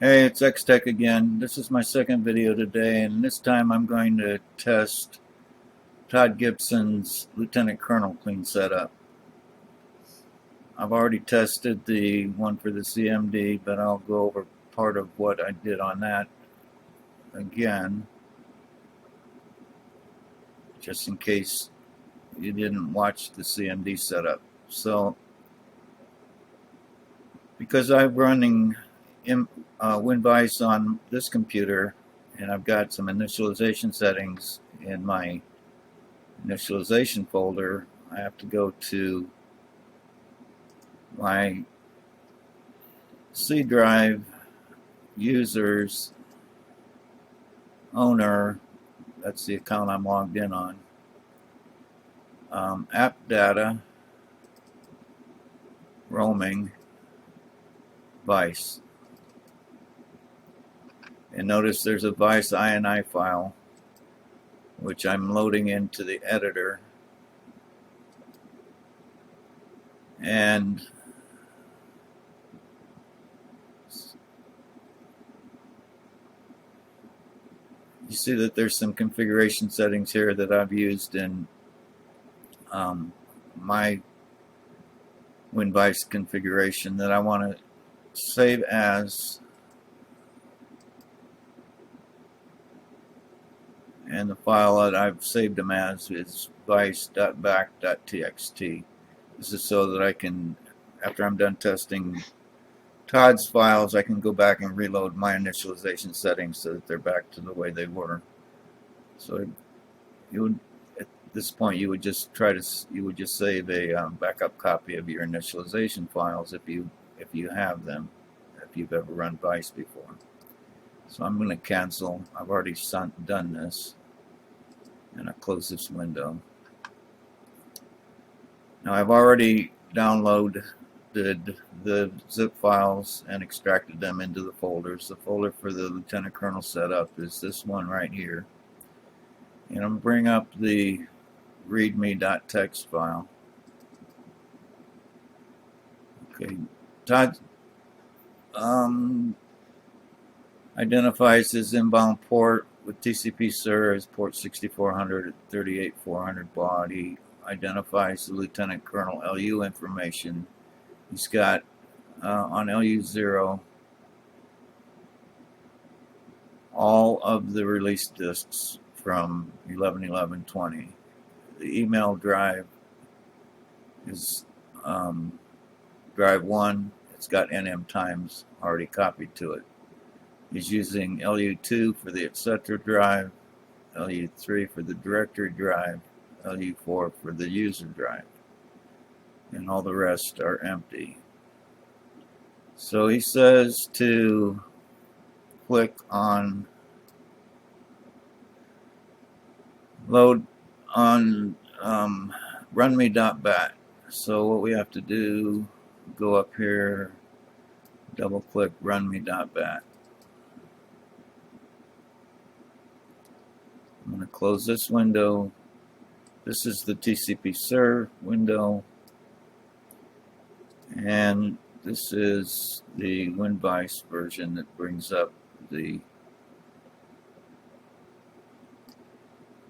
Hey, it's x-tec again. This is my second video today, and this time I'm going to test Todd Gibson's Lieutenant Colonel clean setup. I've already tested the one for the CMD, but I'll go over part of what I did on that again, just in case you didn't watch the CMD setup. So, because I'm running WinVice on this computer, and I've got some initialization settings in my initialization folder, I have to go to my C drive, users, owner, that's the account I'm logged in on, app data, roaming, Vice. And notice there's a Vice INI file, which I'm loading into the editor. And you see that there's some configuration settings here that I've used in my WinVice configuration that I want to save as, and the file that I've saved them as is vice.back.txt. This is so that I can, after I'm done testing Todd's files, I can go back and reload my initialization settings so that they're back to the way they were. So you would, at this point, you would just save a backup copy of your initialization files if you have them, if you've ever run Vice before. So I'm going to cancel. I've already done this, and I close this window. Now I've already downloaded the zip files and extracted them into the folders. The folder for the Lieutenant Colonel setup is this one right here. And I'm going to bring up the readme.txt file. Okay, Todd identifies his inbound port with TCP SIR as port 6400 at 38400 baud. He identifies the Lieutenant Colonel LU information. He's got on LU0 all of the release disks from 11.11.20. The email drive is drive 1. It's got NM times already copied to it. He's using LU2 for the etc. drive, LU3 for the directory drive, LU4 for the user drive, and all the rest are empty. So he says to click on load on runme.bat. So what we have to do, go up here, double click runme.bat. I'm going to close this window. This is the TCP SIR window, and this is the WinVice version that brings up the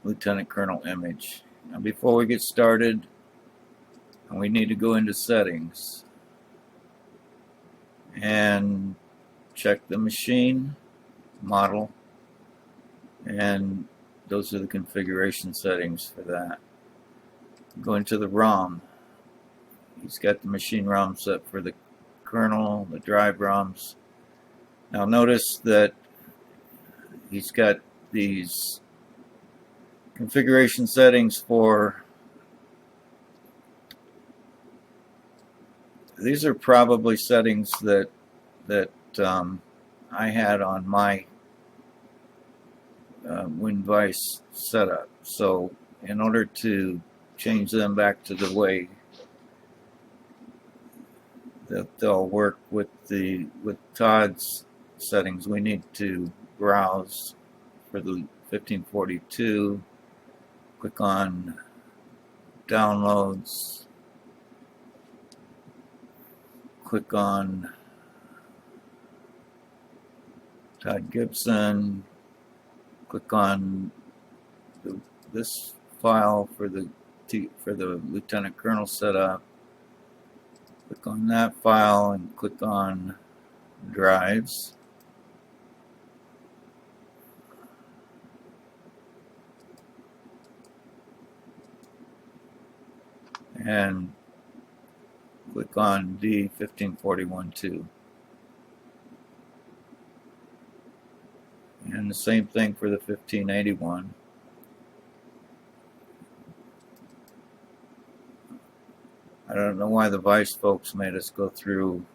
Lieutenant Colonel image. Now before we get started, we need to go into settings and check the machine model, and those are the configuration settings for that. Go into the ROM. He's got the machine ROM set for the kernel, the drive ROMs. Now notice that he's got these configuration settings for, these are probably settings that I had on my WinVice setup. So in order to change them back to the way that they'll work with Todd's settings, we need to browse for the 1542, click on downloads, click on Todd Gibson. Click on this file for the lieutenant colonel setup. Click on that file and click on drives. And click on D1541-2. And the same thing for the 1581. I don't know why the Vice folks made us go through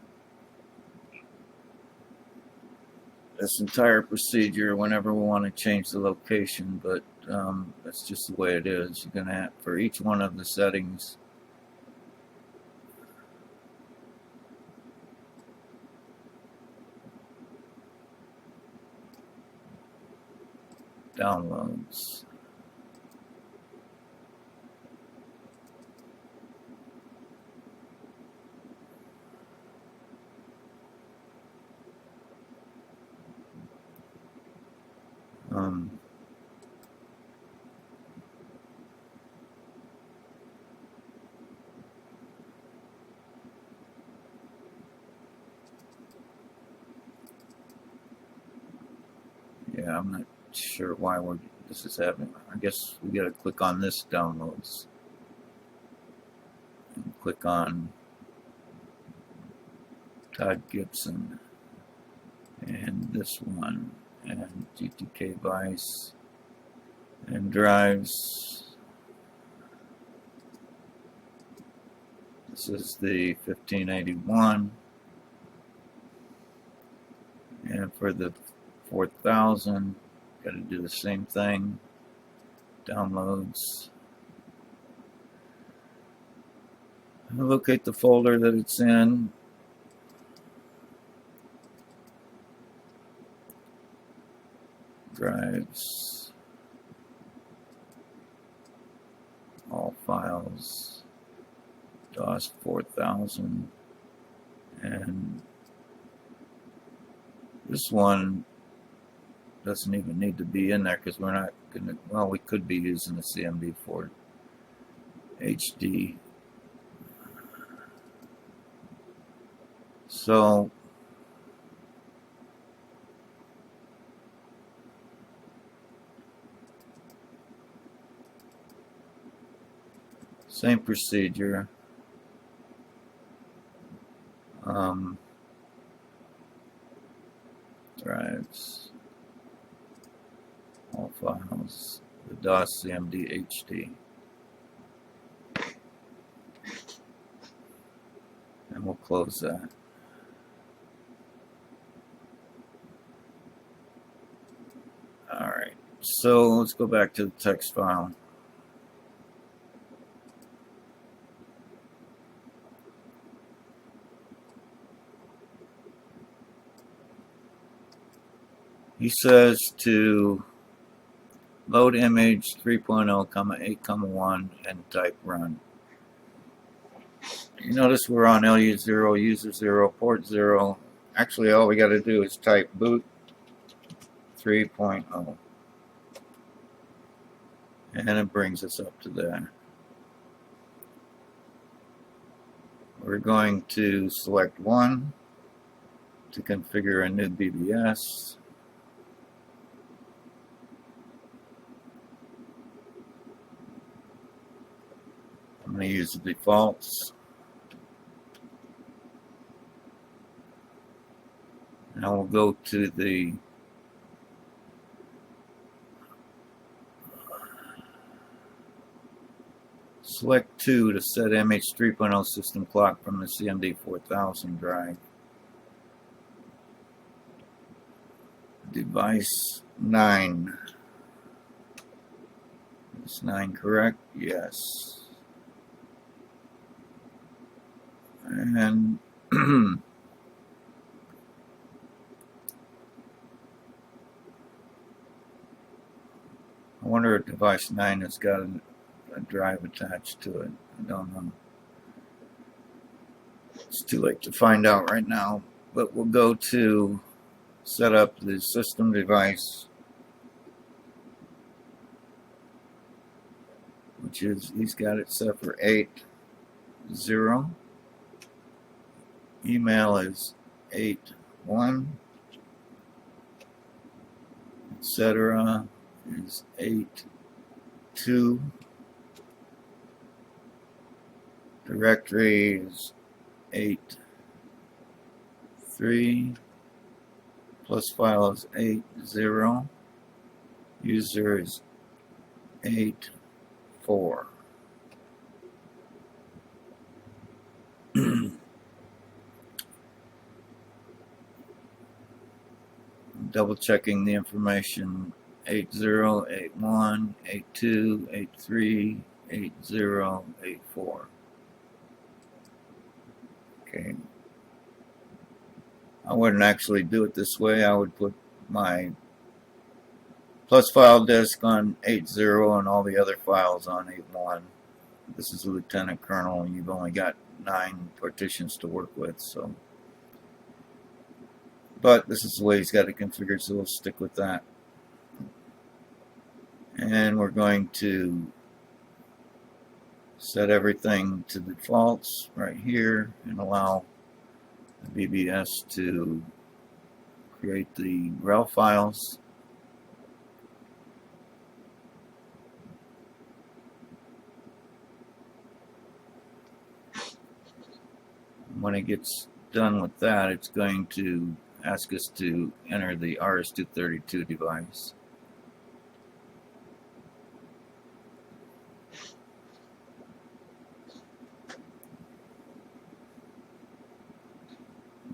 this entire procedure whenever we want to change the location, but that's just the way it is. You're going to have, for each one of the settings, downloads. Yeah, I'm not sure why this is happening. I guess we gotta click on this downloads and click on Todd Gibson and this one and GTK Vice and drives. This is the 1581, and for the 4000, got to do the same thing. Downloads. Locate the folder that it's in. Drives. All files. DOS 4000. And this one doesn't even need to be in there because we're not going to, well, we could be using the CMD for HD. So same procedure. Drives, all files, the DOS CMD HD. And we'll close that. Alright, so let's go back to the text file. He says to load image 3.0, 8, 1 and type run. You notice we're on LU0, user 0, port 0. Actually, all we got to do is type boot 3.0. And it brings us up to there. We're going to select 1 to configure a new BBS. I'm going to use the defaults. Now we'll go to the select 2 to set MH 3.0 system clock from the CMD 4000 drive. Device 9. Is 9 correct? Yes. And I wonder if device 9 has got a drive attached to it. I don't know. It's too late to find out right now, but we'll go to set up the system device, which is, he's got it set for 80. Email is 81, etc. is 82. Directory is 83. Plus file is 80. User is 84. Double checking the information: 80, 81, 82, 83, 80, 84. Okay. I wouldn't actually do it this way. I would put my plus file disk on 80 and all the other files on 81. This is a lieutenant colonel, and you've only got 9 partitions to work with, so. But this is the way he's got it configured, so we'll stick with that. And we're going to set everything to defaults right here and allow the BBS to create the rel files. When it gets done with that, it's going to ask us to enter the RS-232 device.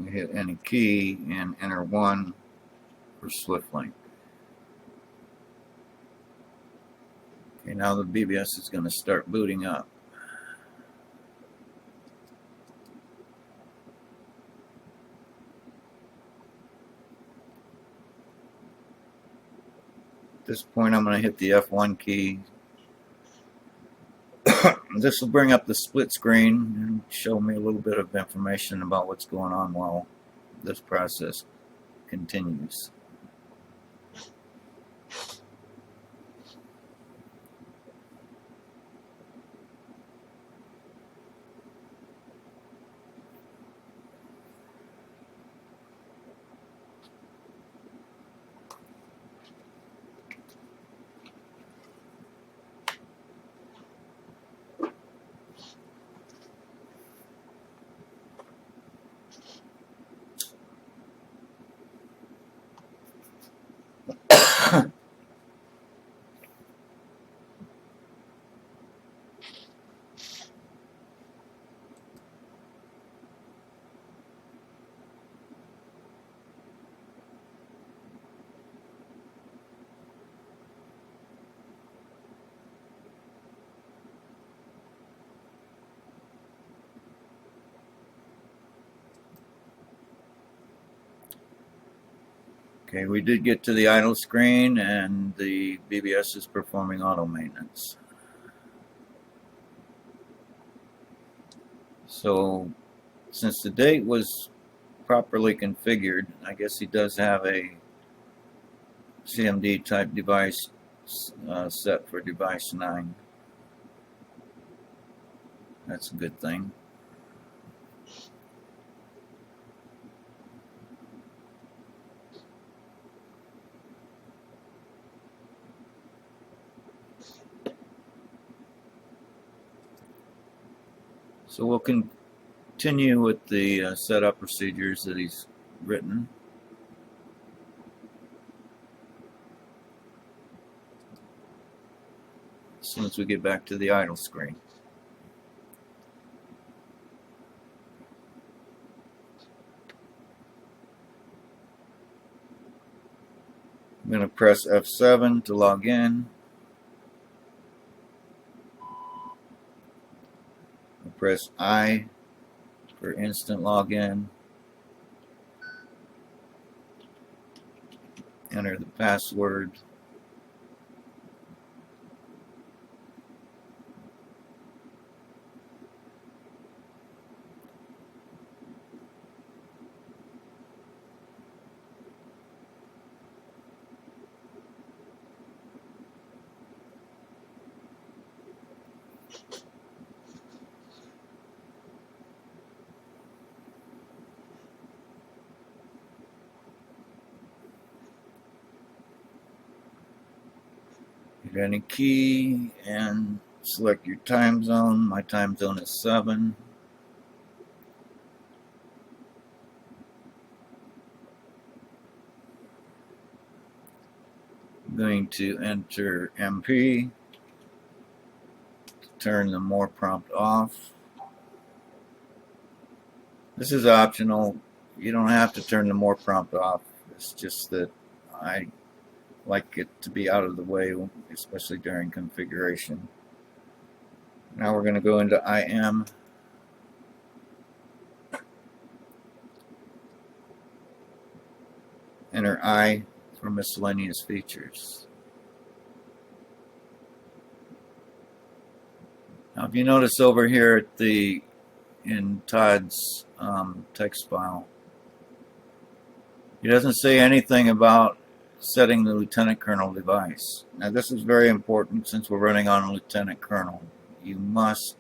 We hit any key and enter 1 for SwiftLink. Okay, now the BBS is going to start booting up. At this point, I'm going to hit the F1 key. This will bring up the split screen and show me a little bit of information about what's going on while this process continues. Okay, we did get to the idle screen, and the BBS is performing auto maintenance. So, since the date was properly configured, I guess he does have a CMD type device set for device 9. That's a good thing. So we'll continue with the setup procedures that he's written. As soon as we get back to the idle screen. I'm going to press F7 to log in. I'll press I for instant login. Enter the password. Hit any key and select your time zone. My time zone is 7. I'm going to enter MP to turn the more prompt off. This is optional. You don't have to turn the more prompt off. It's just that I like it to be out of the way, especially during configuration. Now we're going to go into IM. Enter I for miscellaneous features. Now if you notice over here at the in Todd's text file, he doesn't say anything about setting the lieutenant colonel device. Now this is very important since we're running on a lieutenant colonel. You must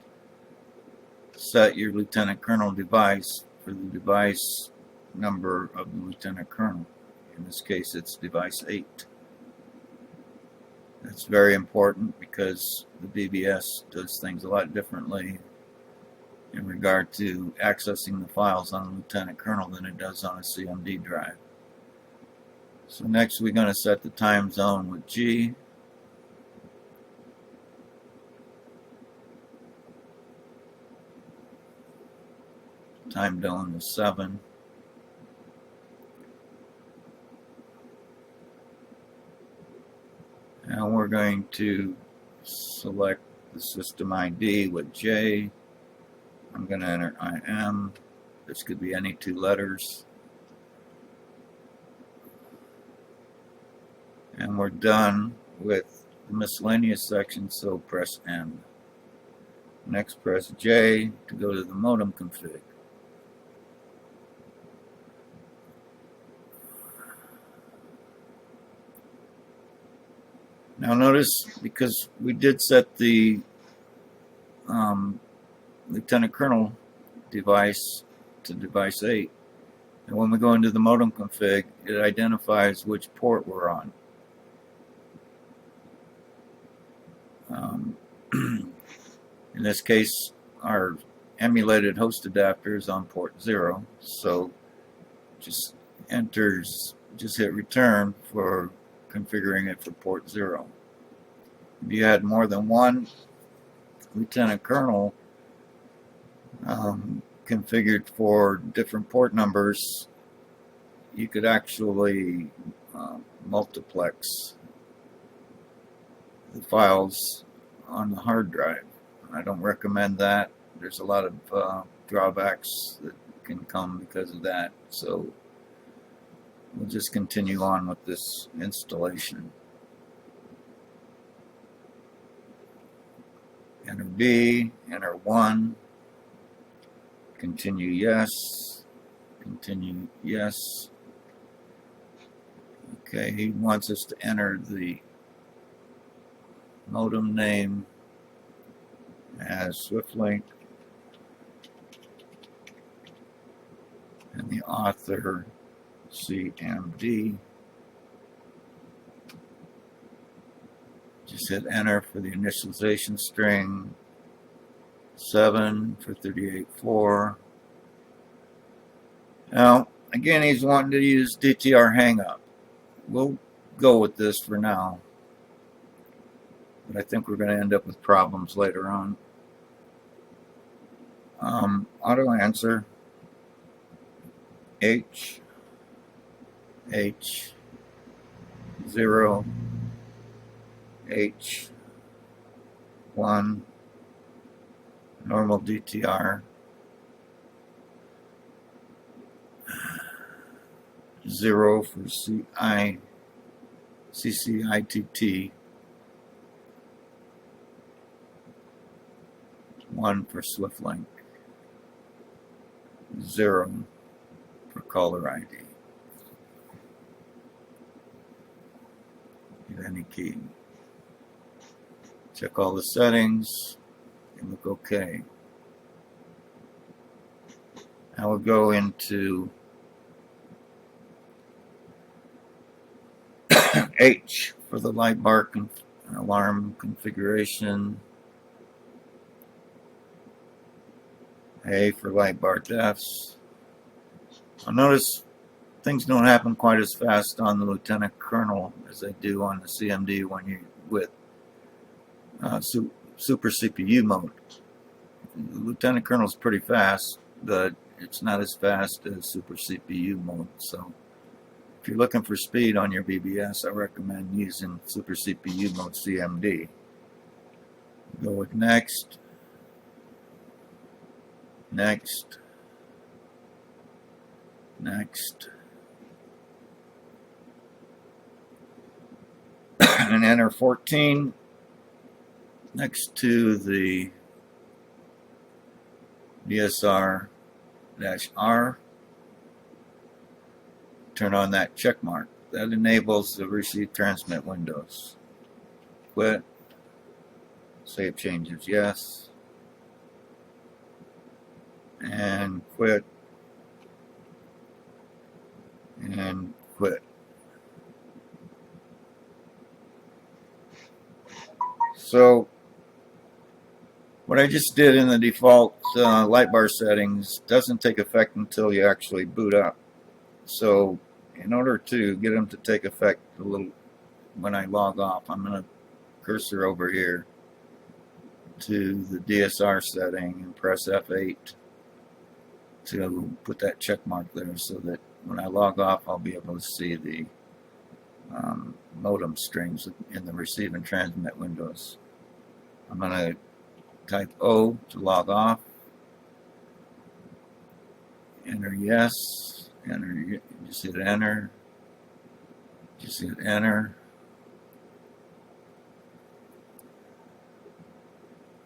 set your lieutenant colonel device for the device number of the lieutenant colonel. In this case it's device 8. That's very important because the BBS does things a lot differently in regard to accessing the files on a lieutenant colonel than it does on a CMD drive. So next we're going to set the time zone with G. Time zone is 7. Now we're going to select the system ID with J. I'm going to enter IM. This could be any 2 letters. And we're done with the miscellaneous section, so press M. Next press J to go to the modem config. Now notice, because we did set the lieutenant colonel device to device 8, and when we go into the modem config, it identifies which port we're on. In this case, our emulated host adapter is on port 0, so just hit return for configuring it for port 0. If you had more than one lieutenant colonel configured for different port numbers, you could actually multiplex the files on the hard drive. I don't recommend that. There's a lot of drawbacks that can come because of that. So we'll just continue on with this installation. Enter B, enter 1, continue yes, continue yes. Okay, he wants us to enter the modem name as SwiftLink and the author CMD. Just hit enter for the initialization string, 7 for 38.4. Now, again, he's wanting to use DTR hangup. We'll go with this for now, but I think we're going to end up with problems later on. Auto answer H 0 H1 normal DTR 0 for CCITT 1 for SwiftLink, 0 for caller ID. Hit any key. Check all the settings. They look okay. I will go into H for the light bar alarm configuration. A for light bar deaths. I'll notice things don't happen quite as fast on the Lieutenant Colonel as they do on the CMD when you're with Super CPU mode. The Lieutenant Colonel is pretty fast, but it's not as fast as Super CPU mode. So if you're looking for speed on your BBS, I recommend using Super CPU mode CMD. Go with next, next, next, and enter 14 next to the DSR-R. Turn on that check mark. That enables the receive transmit windows. Quit. Save changes, yes. And quit. And quit. So what I just did in the default light bar settings doesn't take effect until you actually boot up. So in order to get them to take effect a little when I log off, I'm going to cursor over here to the DSR setting and press F8 to put that check mark there so that when I log off, I'll be able to see the modem strings in the receive and transmit windows. I'm going to type O to log off, enter yes, enter, just hit enter, just hit enter,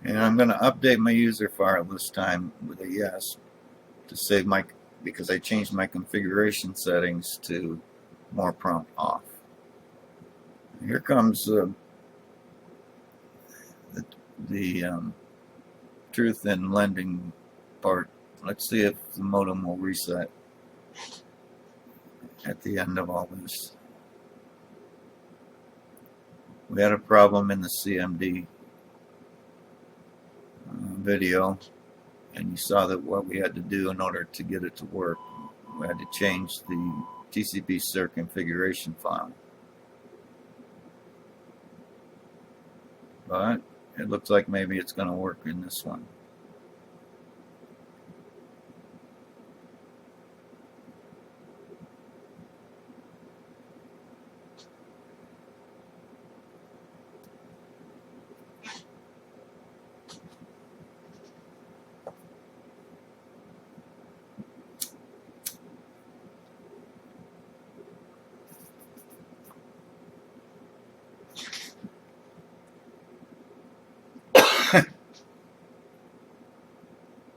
and I'm going to update my user file this time with a yes to save my, because I changed my configuration settings to more prompt off. Here comes the truth in lending part. Let's see if the modem will reset at the end of all this. We had a problem in the CMD video, and you saw that what we had to do in order to get it to work. We had to change the TCP/SIR configuration file. But it looks like maybe it's going to work in this one.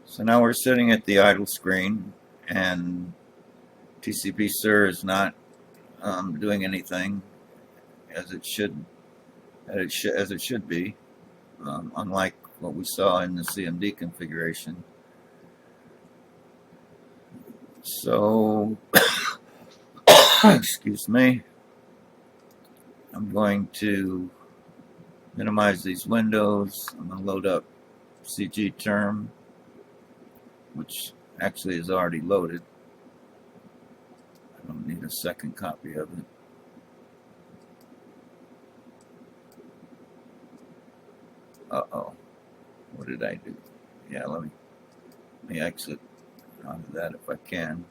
So now we're sitting at the idle screen, and TCP/SIR is not doing anything as it should be, unlike what we saw in the CMD configuration. So, excuse me, I'm going to minimize these windows. I'm going to load up CG term, which actually is already loaded. I don't need a second copy of it. Uh-oh. What did I do? Yeah, let me exit out of that if I can.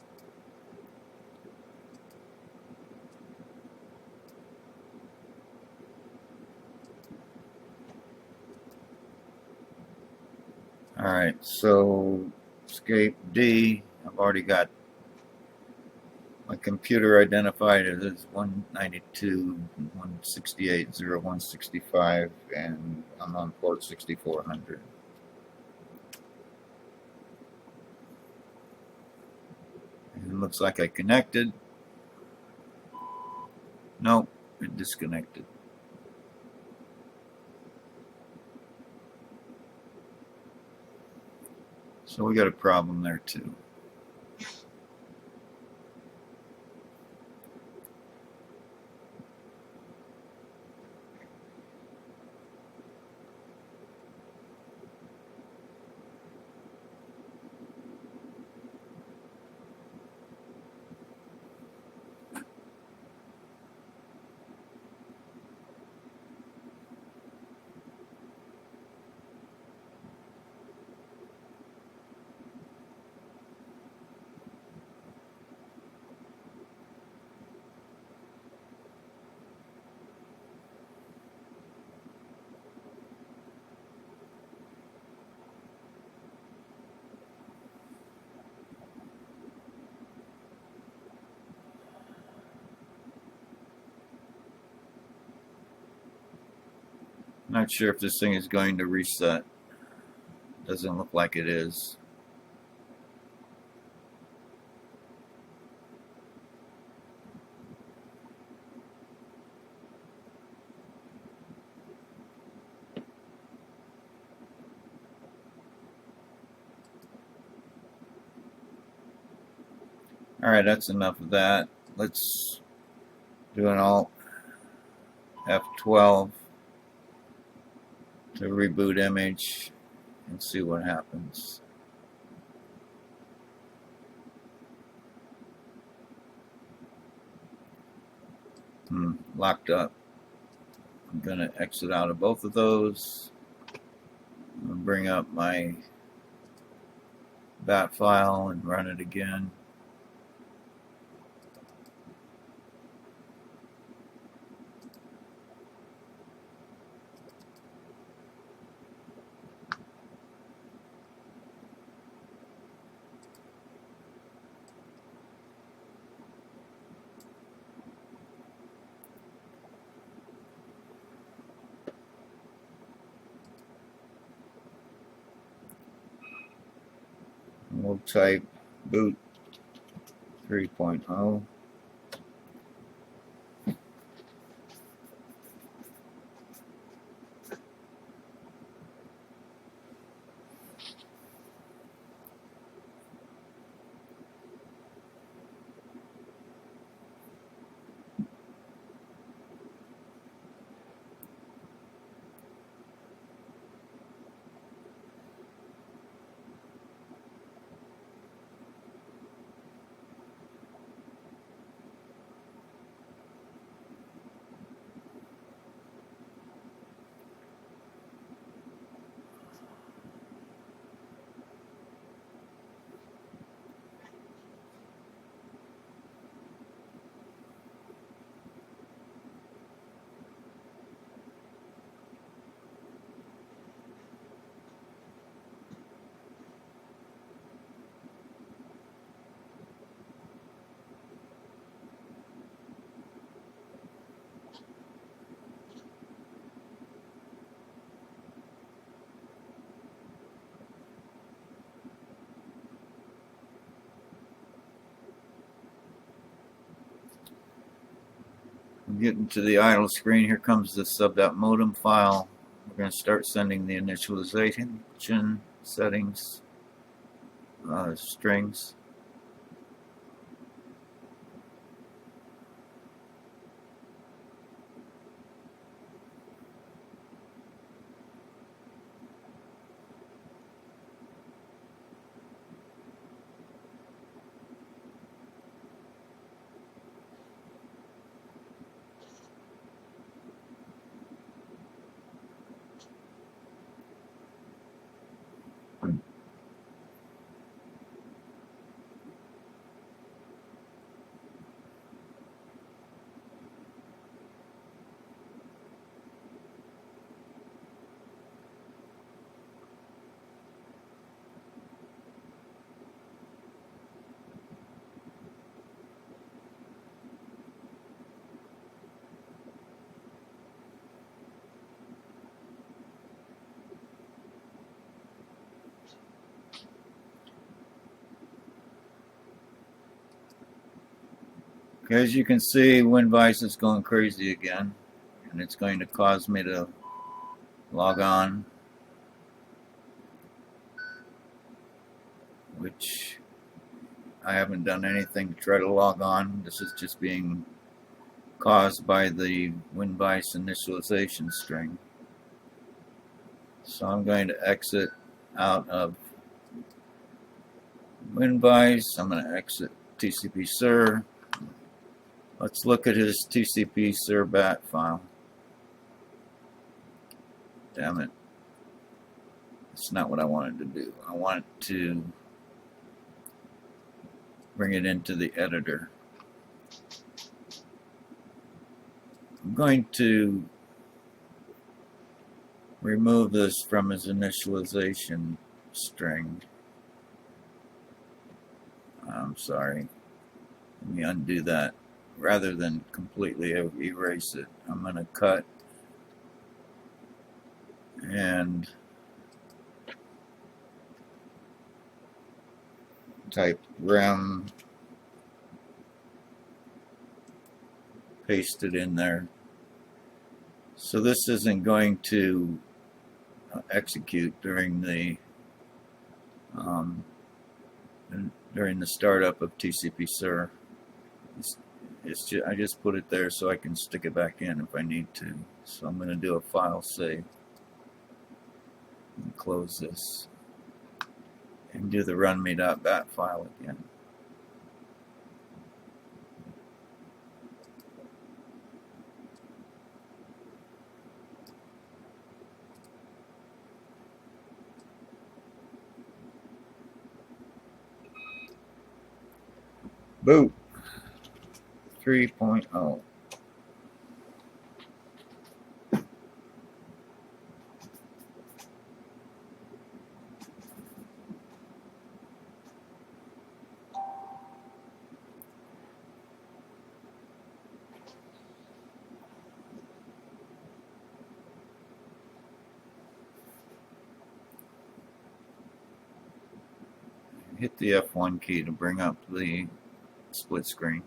Alright, so escape D. I've already got my computer identified as 192.168.0.165, and I'm on port 6400. And it looks like I connected. Nope, it disconnected. So we got a problem there too. Not sure if this thing is going to reset. Doesn't look like it is. Alright, that's enough of that. Let's do an Alt F12 to reboot image and see what happens. Locked up. I'm going to exit out of both of those. I'm going to bring up my bat file and run it again. We'll type boot 3.0. Getting to the idle screen. Here comes the sub.modem file. We're going to start sending the initialization settings strings. As you can see, WinVice is going crazy again, and it's going to cause me to log on. which I haven't done anything to try to log on. This is just being caused by the WinVice initialization string. So I'm going to exit out of WinVice. I'm going to exit TCP/Ser. Let's look at his TCP/Ser bat file. Damn it. That's not what I wanted to do. I want to bring it into the editor. I'm going to remove this from his initialization string. I'm sorry. Let me undo that. Rather than completely erase it, I'm going to cut and type rem, paste it in there. So this isn't going to execute during the startup of TCP/Ser. I just put it there so I can stick it back in if I need to. So I'm going to do a file save and close this and do the runme.bat file again. Boot 3.0. Hit the F1 key to bring up the split screen.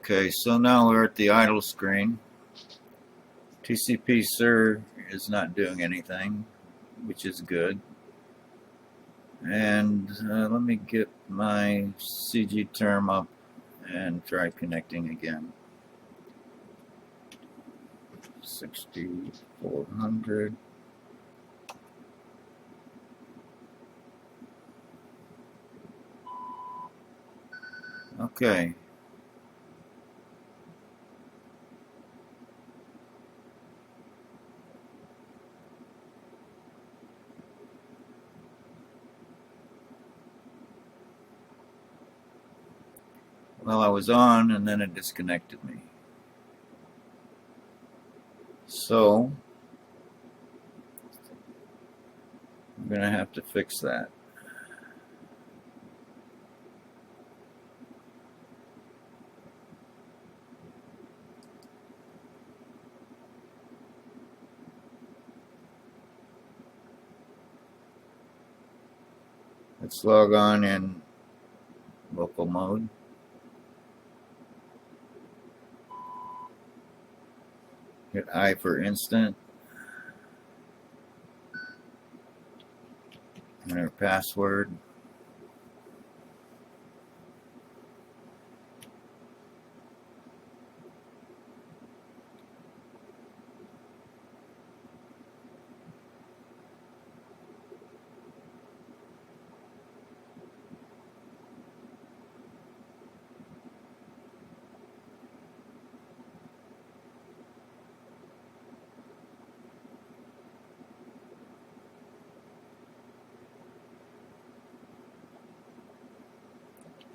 Okay, so now we're at the idle screen. TCP/Ser is not doing anything, which is good. And let me get my CG term up and try connecting again. 6400. Okay. Well, I was on and then it disconnected me. So I'm going to have to fix that. Let's log on in mode. Hit I for instant. Enter password.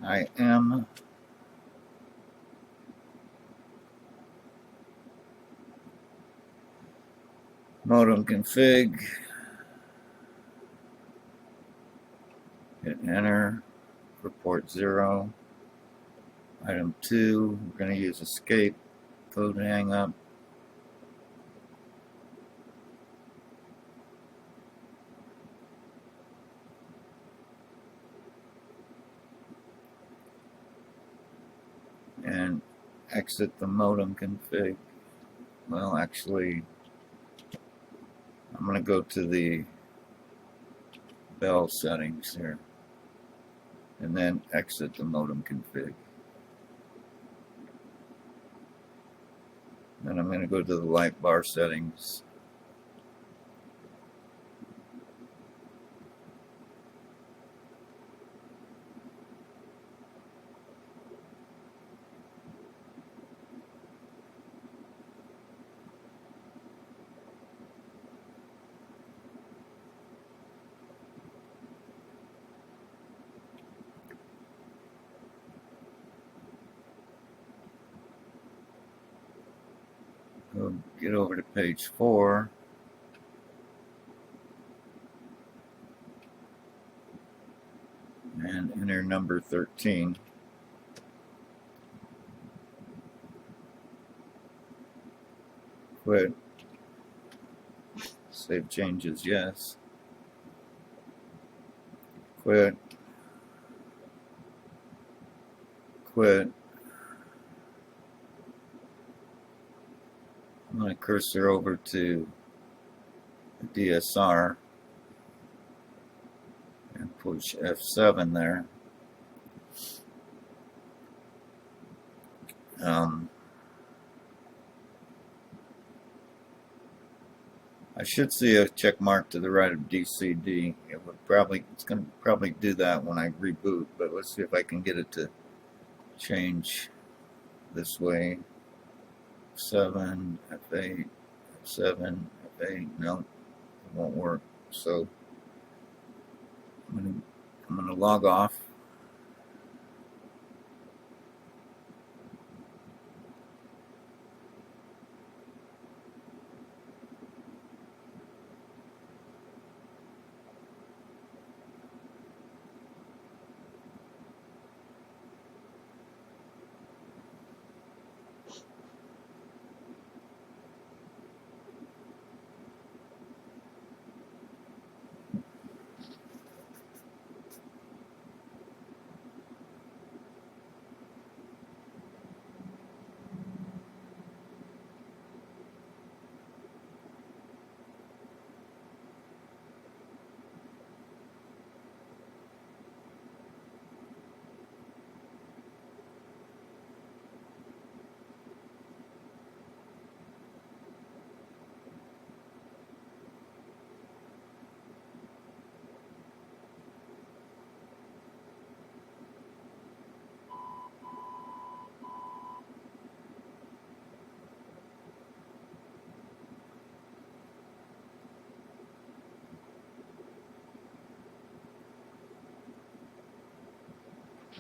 I am modem config. Hit enter for port 0. Item 2, we're going to use escape code hang up. And exit the modem config. Well, actually, I'm going to go to the bell settings here and then exit the modem config. Then I'm going to go to the light bar settings. Go get over to page 4. And enter number 13. Quit. Save changes, yes. Quit. Quit. I'm going to cursor over to the DSR and push F7 there. I should see a check mark to the right of DCD. It's going to probably do that when I reboot, but let's see if I can get it to change this way. F7, F8, F7, F8. No, it won't work. So I'm going to log off.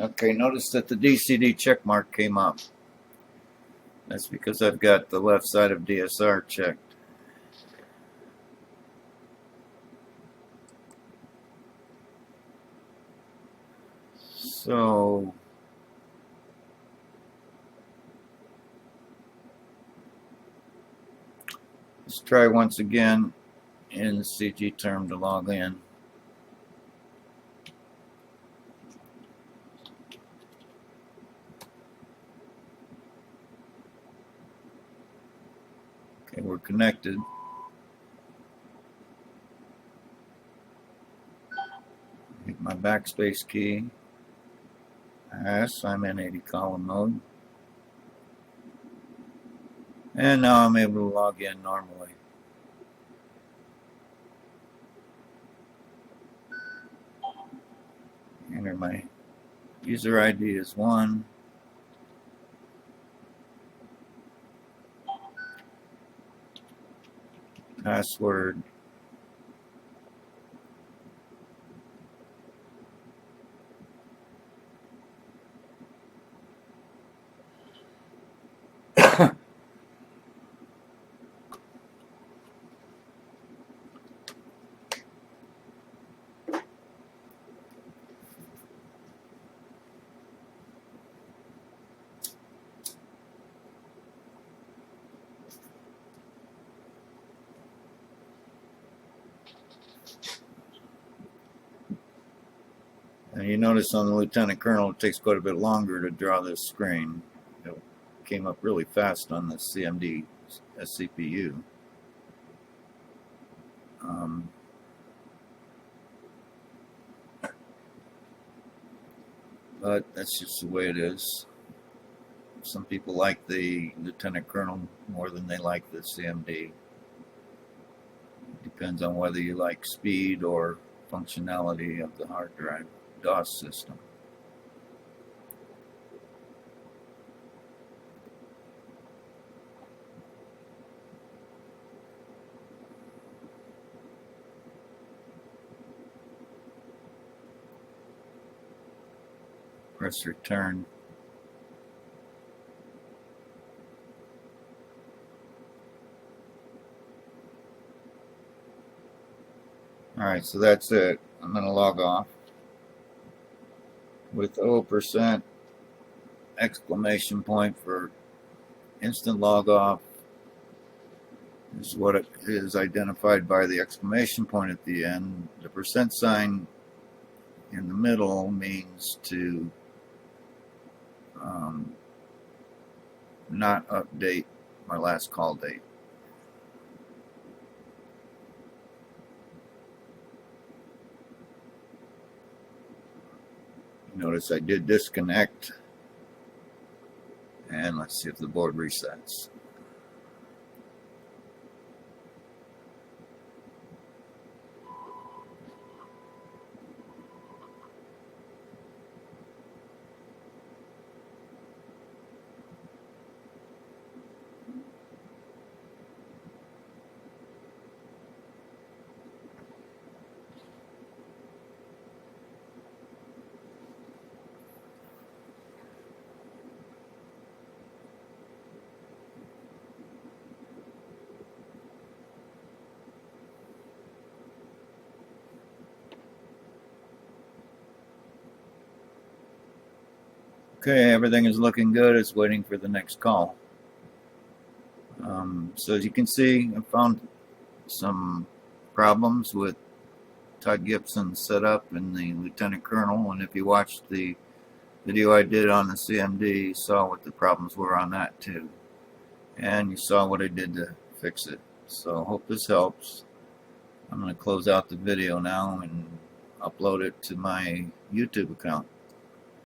Okay, notice that the DCD check mark came up. That's because I've got the left side of DSR checked. So let's try once again in the CG term to log in. Okay, we're connected. Hit my backspace key. Yes, I'm in 80 column mode. And now I'm able to log in normally. Enter my user ID is 1. Password. And you notice on the Lieutenant Colonel it takes quite a bit longer to draw this screen. It came up really fast on the CMD CPU. But that's just the way it is. Some people like the Lieutenant Colonel more than they like the CMD. It depends on whether you like speed or functionality of the hard drive DOS system. Press return. Alright, so that's it. I'm going to log off with 0% exclamation point for instant log off. This is what it is identified by the exclamation point at the end. The percent sign in the middle means to not update my last call date. Notice I did disconnect, and let's see if the board resets. Okay, everything is looking good. It's waiting for the next call. So as you can see, I found some problems with Todd Gibson's setup in the Lieutenant Colonel, and if you watched the video I did on the CMD, you saw what the problems were on that too. And you saw what I did to fix it. So hope this helps. I'm going to close out the video now and upload it to my YouTube account.